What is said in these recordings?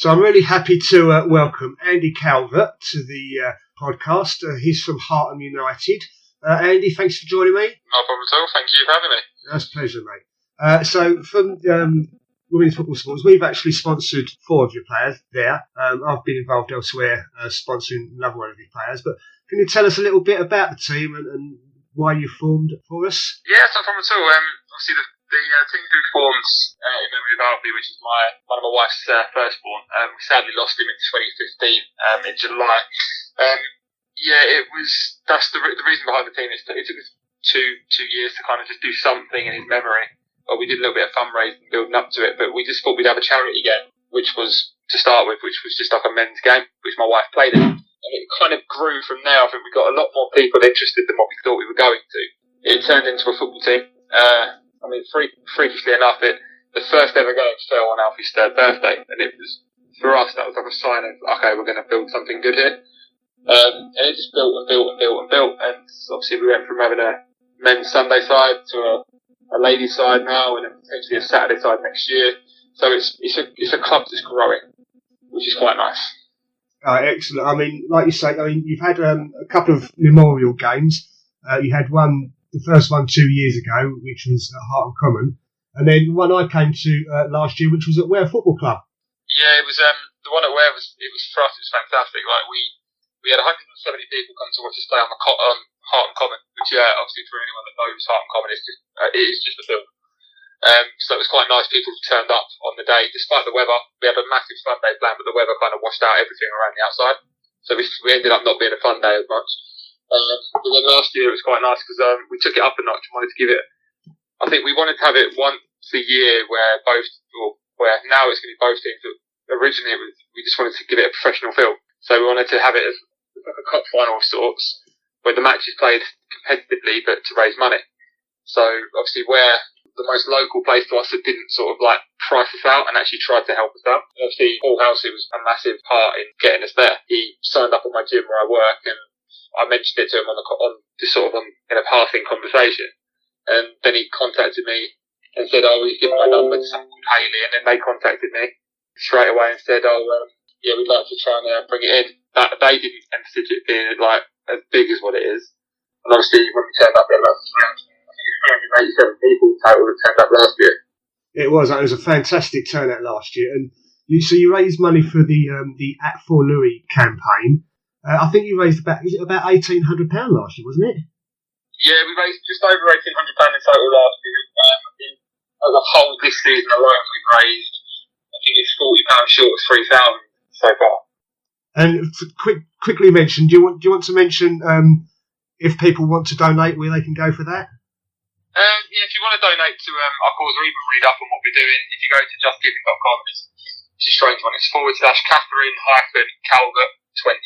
So I'm really happy to welcome Andy Calvert to the podcast. He's from Hartham United. Andy, thanks for joining me. No problem at all. Thank you for having me. That's a pleasure, mate. So from Women's Football Sports, we've actually sponsored 4 of your players there. I've been involved elsewhere sponsoring another one of your players. But can you tell us a little bit about the team and why you formed it for us? Yeah, it's no problem at all. Obviously, the team who formed in memory of Alfie, which is one of my wife's firstborn. We sadly lost him in 2015 in July. That's the reason behind the team. It took us two years to kind of just do something in his memory. But we did a little bit of fundraising building up to it. But we just thought we'd have a charity game, which was to start with, which was just like a men's game, which my wife played in. And it kind of grew from there. I think we got a lot more people interested than what we thought we were going to. It turned into a football team. Freakishly enough, the first ever game fell on Alfie's 3rd birthday, and it was, for us, that was like a sign of, okay, we're going to build something good here. And it just built and built and built and built, and obviously we went from having a men's Sunday side to a ladies side now, and then potentially a Saturday side next year. So it's a club that's growing, which is quite nice. Excellent. I mean, like you say, you've had a couple of memorial games. You had the first one 2 years ago, which was at Hartham Common, and then one I came to last year, which was at Ware Football Club. Yeah, it was the one at Ware. It was for us. It was fantastic. Like we had 170 people come to watch us play on Hartham Common, which obviously for anyone that knows Hartham Common, it is just a field. So it was quite nice. People turned up on the day, despite the weather. We had a massive fun day planned, but the weather kind of washed out everything around the outside. So we ended up not being a fun day as much. But then last year it was quite nice because we took it up a notch and wanted to give it. I think we wanted to have it once a year where now it's going to be both teams. But originally we just wanted to give it a professional feel. So we wanted to have it as like a cup final of sorts, where the match is played competitively but to raise money. So obviously where the most local place to us that didn't sort of like price us out and actually tried to help us out. And obviously Paul Housey was a massive part in getting us there. He signed up at my gym where I work, and I mentioned it to him in a passing conversation, and then he contacted me and said, "Oh, he's given my number to someone called Hayley," and then they contacted me straight away and said, "Yeah, we'd like to try and bring it in." They didn't envisage it being like as big as what it is, and obviously when we turned up, there was 387 people in total that turned up last year. It was a fantastic turnout last year, and you raised money for the At For Louis campaign. I think you raised about £1,800 last year, wasn't it? Yeah, we raised just over £1,800 in total last year. As a whole, this season alone, we've raised, I think it's £40 short of 3,000 so far. And quickly mention, do you want to mention if people want to donate, where they can go for that? Yeah, if you want to donate to our cause or even read up on what we're doing, if you go to justgiving.com, it's a strange one. It's /Catherine-Calvert 29.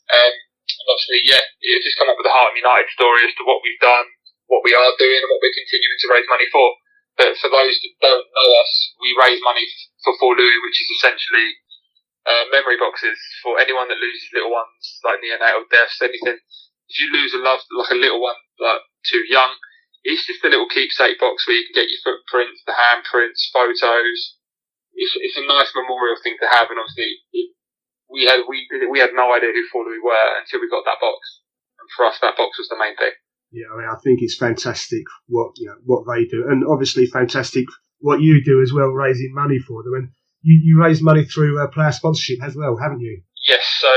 And obviously, you just come up with a Hartham United story as to what we've done, what we are doing, and what we're continuing to raise money for. But for those that don't know us, we raise money for Louis, which is essentially memory boxes for anyone that loses little ones, like neonatal deaths, anything. If you lose a little one, like too young, it's just a little keepsake box where you can get your footprints, the handprints, photos. It's a nice memorial thing to have, and obviously we had no idea who For Louis were until we got that box, and for us that box was the main thing. Yeah, I think it's fantastic what they do, and obviously fantastic what you do as well, raising money for them. And you raise money through player sponsorship as well, haven't you? Yes. So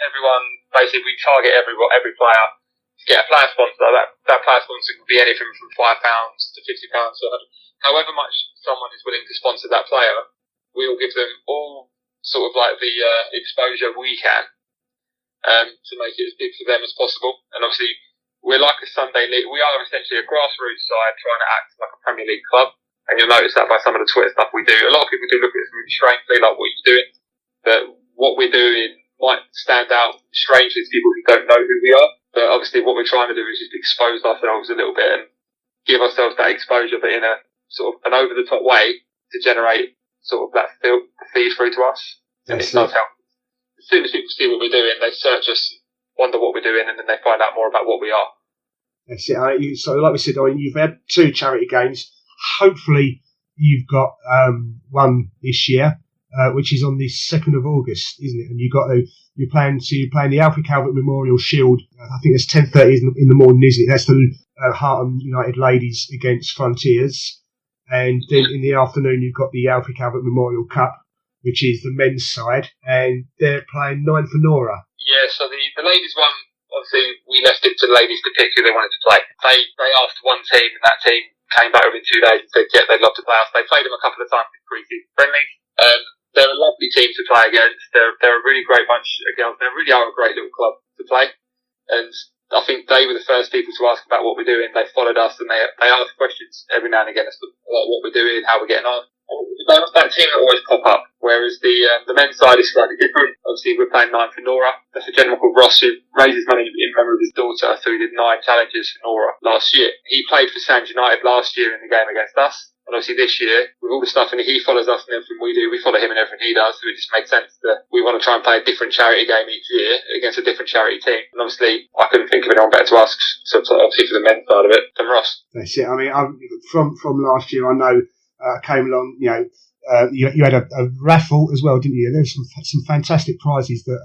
everyone, basically, we target every player to get a player sponsor. That player sponsor could be anything from £5 to £50. So however much someone is willing to sponsor that player, we will give them all sort of like the exposure we can to make it as big for them as possible. And obviously, we're like a Sunday league. We are essentially a grassroots side trying to act like a Premier League club. And you'll notice that by some of the Twitter stuff we do. A lot of people do look at us really strangely, like what you're doing. But what we're doing might stand out strangely to people who don't know who we are. But obviously what we're trying to do is just expose ourselves a little bit and give ourselves that exposure, but in a sort of an over-the-top way to generate sort of that feed through to us. And it does help. As soon as people see what we're doing, they search us, wonder what we're doing, and then they find out more about what we are. That's it. So like we said, you've had 2 charity games. Hopefully you've got one this year. which is on the 2nd of August, isn't it? And you're playing the Alfred Calvert Memorial Shield. I think it's 10:30 in the morning, isn't it? That's the Hartham United ladies against Frontiers. And then in the afternoon, you've got the Alfred Calvert Memorial Cup, which is the men's side, and they're playing 9 for Nora. Yeah, so the ladies one, obviously, we left it to the ladies to pick who they wanted to play. They asked one team, and that team came back within 2 days and said, yeah, they'd love to play us. They played them a couple of times in pre-season friendly. They're a lovely team to play against. They're a really great bunch of girls. They really are a great little club to play. And I think they were the first people to ask about what we're doing. They followed us and they ask questions every now and again as to what we're doing, how we're getting on. That team will always pop up, whereas the men's side is slightly different. Obviously, we're playing 9 for Nora. That's a gentleman called Ross who raises money in memory of his daughter, so he did 9 challenges for Nora last year. He played for Sands United last year in the game against us. And obviously this year, with all the stuff in it, he follows us and everything we do. We follow him and everything he does, so it just makes sense that we want to try and play a different charity game each year against a different charity team. And obviously, I couldn't think of anyone better to ask, so obviously for the men's side of it, than Ross. That's it. I mean, from last year, I know came along, you had a raffle as well, didn't you? There was some fantastic prizes that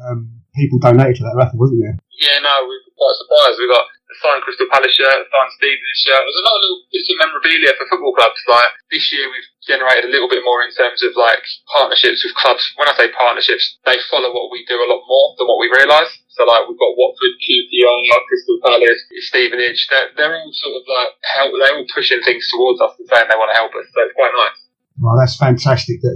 people donated to that raffle, wasn't there? Yeah, no, we were quite surprised. We got a signed Crystal Palace shirt, a signed Stevens shirt. There's a lot of little bits of memorabilia for football clubs. Like this year, we've generated a little bit more in terms of like partnerships with clubs. When I say partnerships, they follow what we do a lot more than what we realise. So like we've got Watford, QPR, Crystal Palace, Stevenage. They're all sort of like they're all pushing things towards us and saying they want to help us. So it's quite nice. Well, that's fantastic that,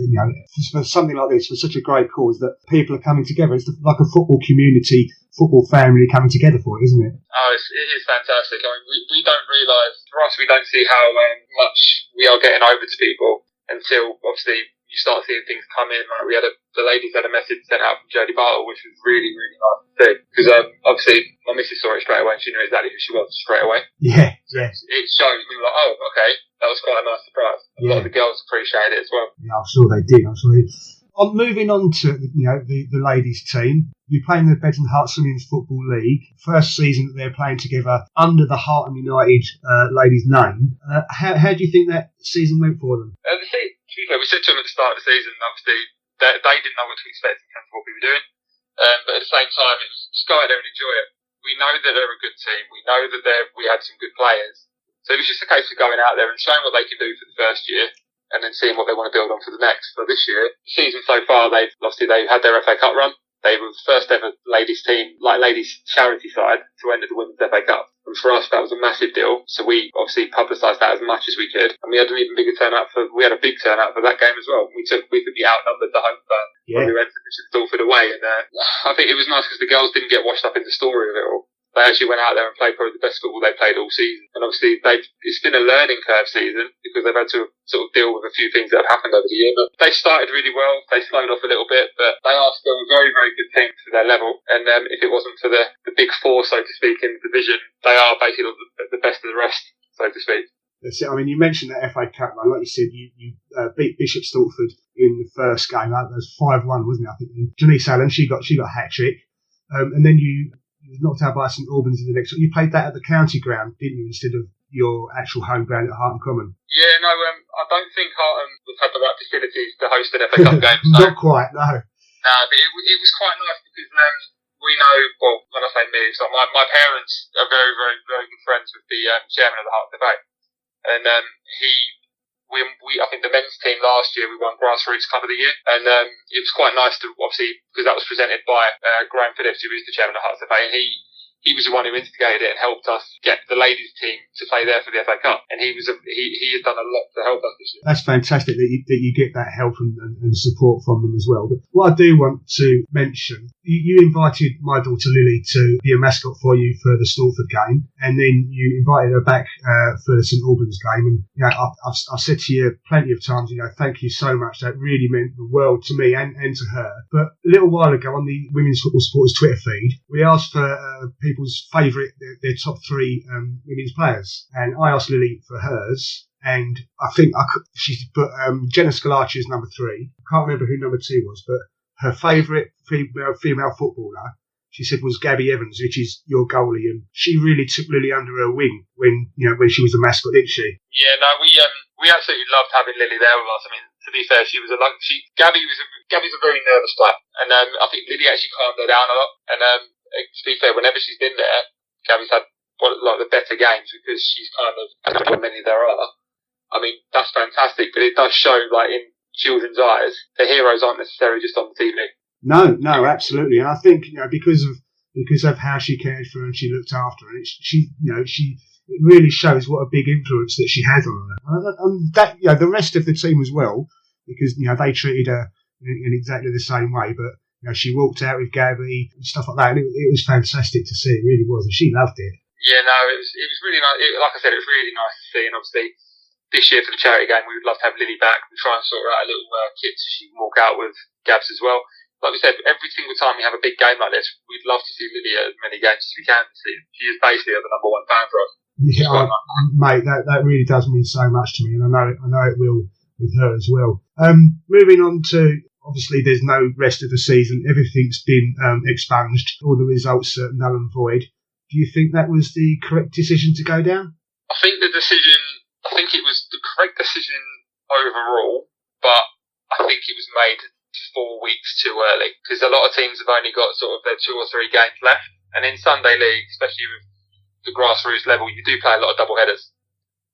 for something like this, for such a great cause, that people are coming together. It's like a football community, football family coming together for it, isn't it? Oh, it is fantastic. I mean, we don't realise, for us, we don't see how much we are getting over to people until, obviously, you start seeing things come in. Like the ladies had a message sent out from Jodie Bartle, which was really, really nice to see. Because obviously, my missus saw it straight away and she knew exactly who she was straight away. Yeah. It shows me like, oh, okay, that was quite a nice surprise. A lot of the girls appreciated it as well. Yeah, I'm sure they did. Moving on to the ladies team, you're playing the Bedford Hearts Women's Football League. First season that they're playing together under the Hartham United ladies' name. How do you think that season went for them? We said to them at the start of the season, obviously, they didn't know what to expect in terms of what we were doing. But at the same time, it was just go out there and enjoy it. We know that they're a good team. We know that we had some good players. So it was just a case of going out there and showing what they can do for the first year and then seeing what they want to build on for the next. So this year, the season so far, they've had their FA Cup run. They were the first ever ladies team, like ladies charity side, to enter the Women's FA Cup. And for us, that was a massive deal. So we obviously publicised that as much as we could. And we had an even bigger turnout we had a big turnout for that game as well. We could be outnumbered the home fan when we went to Stalford away. And I think it was nice because the girls didn't get washed up in the story of it all. They actually went out there and played probably the best football they played all season. And obviously, it's been a learning curve season because they've had to sort of deal with a few things that have happened over the year. But they started really well. They slowed off a little bit, but they are still a very, very good team for their level. And if it wasn't for the big four, so to speak, in the division, they are basically the best of the rest, so to speak. That's it. I mean, you mentioned that FA Cup run. Like you said, you beat Bishop Stortford in the first game. That was 5-1, wasn't it? I think. And Janice Allen, she got a hat trick. And then you was knocked out by St Albans in the next one. You played that at the county ground, didn't you, instead of your actual home ground at Hartham Common? Yeah, no, I don't think Hartham would have the right facilities to host an FA Cup game. So. Not quite, no. No, but it was quite nice because we know, well, when I say me, so my parents are very, very, very good friends with the chairman of the Hartham FA. And I think the men's team last year, we won Grassroots Club of the Year. And it was quite nice to, obviously, because that was presented by Graham Phillips, who is the chairman of Hearts FA, and he was the one who instigated it and helped us get the ladies' team to play there for the FA Cup. And he has done a lot to help us this year. That's fantastic that you get that help and support from them as well. But what I do want to mention, you invited my daughter Lily to be a mascot for you for the Stortford game, and then you invited her back for the St Albans game. And I've said to you plenty of times, thank you so much. That really meant the world to me and to her. But a little while ago on the Women's Football Supporters Twitter feed, we asked for people's favourite, their top three women's players, and I asked Lily for hers. And I think she's put Jenna Scalacci as number 3. I can't remember who number 2 was, but her favourite female footballer, she said, was Gabby Evans, which is your goalie, and she really took Lily under her wing when she was a mascot, didn't she? Yeah, no, we absolutely loved having Lily there with us. I mean, to to be fair, Gabby's a very nervous player, and I think Lily actually calmed her down a lot. And to be fair, whenever she's been there, Gabby's had the better games because she's kind of how many there are. I mean, that's fantastic, but it does show, like, in children's eyes, the heroes aren't necessarily just on the TV. No, absolutely, and I think because of how she cared for her and she looked after her, it really shows what a big influence that she has on her, and that the rest of the team as well, because they treated her in exactly the same way, but she walked out with Gabby and stuff like that, and it was fantastic to see. It really was, and she loved it. Yeah, no, it was really nice. Like I said, it was really nice to see, and obviously this year for the charity game, we would love to have Lily back and try and sort her out a little kit so she can walk out with Gabs as well. Like we said, every single time we have a big game like this, we'd love to see Lily at as many games as we can. She is basically the number one fan for us. Yeah, mate, that really does mean so much to me, and I know it will with her as well. Moving on to, obviously, there's no rest of the season. Everything's been expunged. All the results are null and void. Do you think that was the correct decision to go down? I think it was the correct decision overall, but I think it was made 4 weeks too early because a lot of teams have only got sort of their 2 or 3 games left, and in Sunday League, especially with the grassroots level, you do play a lot of double headers.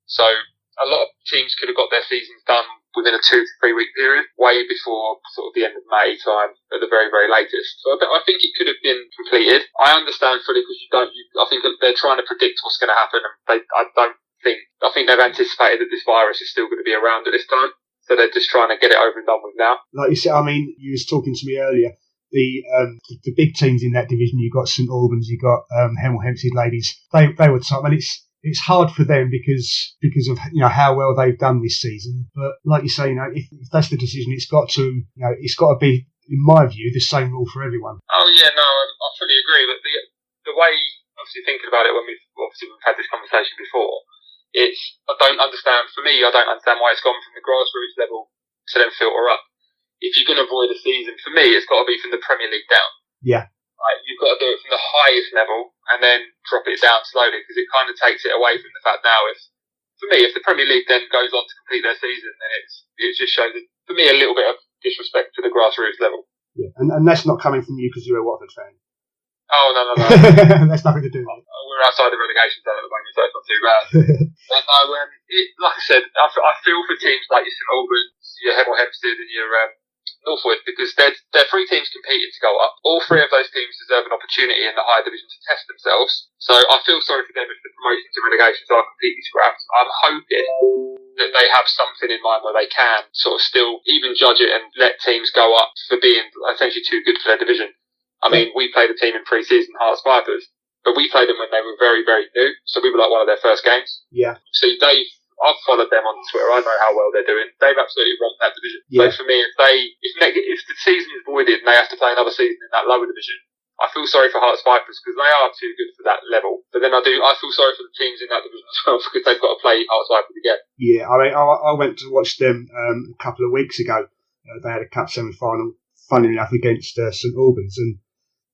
So a lot of teams could have got their seasons done within a 2 to 3 week period, way before sort of the end of May time at the very, very latest. So I think it could have been completed. I understand fully because I think that they're trying to predict what's going to happen, and I think they've anticipated that this virus is still going to be around at this time. So they're just trying to get it over and done with now. Like you said, I mean, you was talking to me earlier. The big teams in that division, you got St Albans, you got Hemel Hempstead Ladies. They were top, and it's hard for them because of how well they've done this season. But like you say, if that's the decision, it's got to be, in my view, the same rule for everyone. Oh yeah, no, I fully agree. But the way, obviously thinking about it when we've had this conversation before, I don't understand why it's gone from the grassroots level to then filter up. If you're going to avoid a season, for me, it's got to be from the Premier League down. Yeah. Like, you've got to do it from the highest level and then drop it down slowly because it kind of takes it away from the fact now if the Premier League then goes on to complete their season, then it just shows, for me, a little bit of disrespect to the grassroots level. Yeah, and that's not coming from you because you're a Watford fan. Oh, no. That's nothing to do with it. We're outside the relegation zone at the moment, so it's not too bad. But no, like I said, I feel for teams like your St Albans, your Hemel Hempstead and your Northwood, because they're 3 teams competing to go up. All 3 of those teams deserve an opportunity in the higher division to test themselves. So I feel sorry for them if the promotions and relegations are completely scrapped. I'm hoping that they have something in mind where they can sort of still even judge it and let teams go up for being essentially too good for their division. I mean, we played a team in pre-season, Hearts Vipers, but we played them when they were very, very new. So we were like one of their first games. Yeah. So I've followed them on Twitter. I know how well they're doing. They've absolutely romped that division. Yeah. So for me, if the season is voided and they have to play another season in that lower division, I feel sorry for Hearts Vipers because they are too good for that level. But then I feel sorry for the teams in that division as well because they've got to play Hearts Vipers again. Yeah, I mean, I went to watch them a couple of weeks ago. They had a cup semi-final, funny enough, against St Albans, and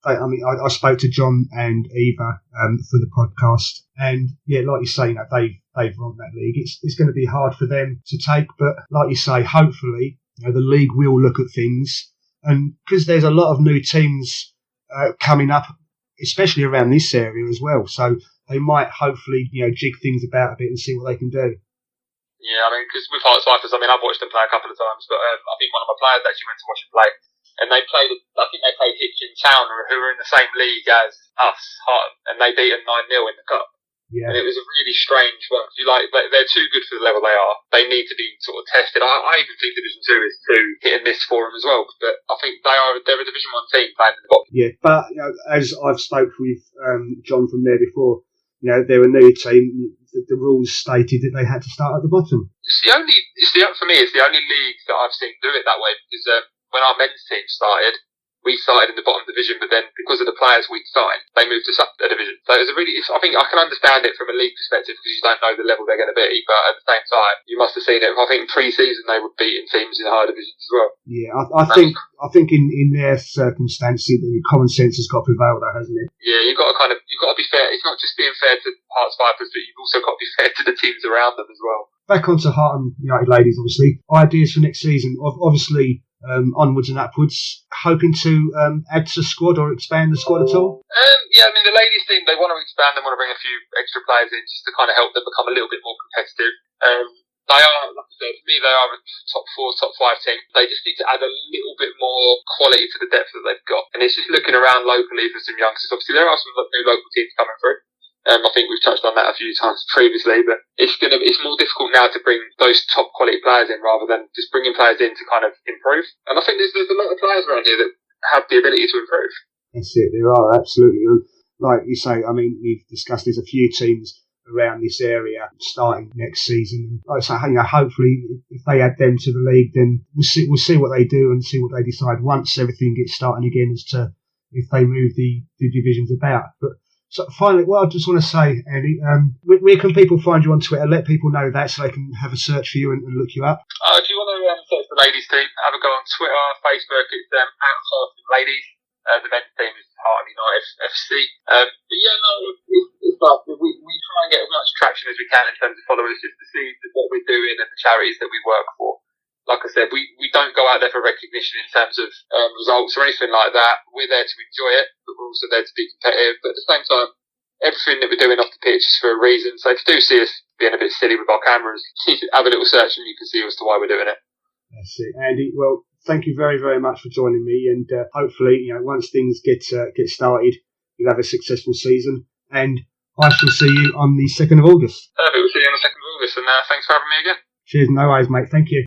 I spoke to John and Eva for the podcast, and yeah, like you say, they've run that league. It's going to be hard for them to take, but like you say, hopefully, the league will look at things, and because there's a lot of new teams coming up, especially around this area as well, so they might hopefully jig things about a bit and see what they can do. Yeah, I mean, because with Hearts Vipers, I've watched them play a couple of times, but I think one of my players actually went to watch them play. And I think they played Hitchin Town, who were in the same league as us, Hartham, and they beat them 9-0 in the cup. Yeah. And it was a really strange one. They're too good for the level they are. They need to be sort of tested. I even think Division 2 is too hit and miss for them as well. But I think they're a Division 1 team playing in the bottom. Yeah, but as I've spoke with John from there before, they're a new team. The rules stated that they had to start at the bottom. For me, it's the only league that I've seen do it that way because when our men's team started, we started in the bottom division, but then because of the players we signed, they moved us up a division. So I think I can understand it from a league perspective because you don't know the level they're going to be, but at the same time, you must have seen it. I think pre-season they were beating teams in the higher divisions as well. Yeah, I think in their circumstances, common sense has got to prevail, though, hasn't it? Yeah, you've got to be fair. It's not just being fair to Hearts Vipers, but you've also got to be fair to the teams around them as well. back onto Hartham United ladies, obviously. Ideas for next season, obviously onwards and upwards. Hoping to add to the squad or expand the squad at all? Yeah, I mean, the ladies team, they want to expand, they want to bring a few extra players in just to kind of help them become a little bit more competitive. They are, like I said, for me, they are a top 4, top 5 team. They just need to add a little bit more quality to the depth that they've got. And it's just looking around locally for some youngsters. Obviously, there are some new local teams coming through. I think we've touched on that a few times previously, but it's more difficult now to bring those top quality players in rather than just bringing players in to kind of improve. And I think there's a lot of players around here that have the ability to improve. That's it, there are, absolutely. Like you say, I mean, we've discussed there's a few teams around this area starting next season. Like I say, hopefully, if they add them to the league, then we'll see what they do and see what they decide once everything gets starting again as to if they move the divisions about. But so finally, what I just want to say, Andy, where can people find you on Twitter? Let people know that so they can have a search for you and look you up. If you want to search the ladies team, have a go on Twitter, Facebook. It's at Hartham Ladies. The men's team is Hartham United FC. But yeah, no, it's like we try and get as much traction as we can in terms of followers, just to see what we're doing and the charities that we work for. Like I said, we don't go out there for recognition in terms of results or anything like that. We're there to enjoy it, but we're also there to be competitive. But at the same time, everything that we're doing off the pitch is for a reason. So if you do see us being a bit silly with our cameras, have a little search and you can see as to why we're doing it. That's it, Andy. Well, thank you very, very much for joining me, and hopefully, once things get started, you'll have a successful season, and I shall see you on the 2nd of August. Perfect. We'll see you on the 2nd of August, and thanks for having me again. Cheers, no worries, mate. Thank you.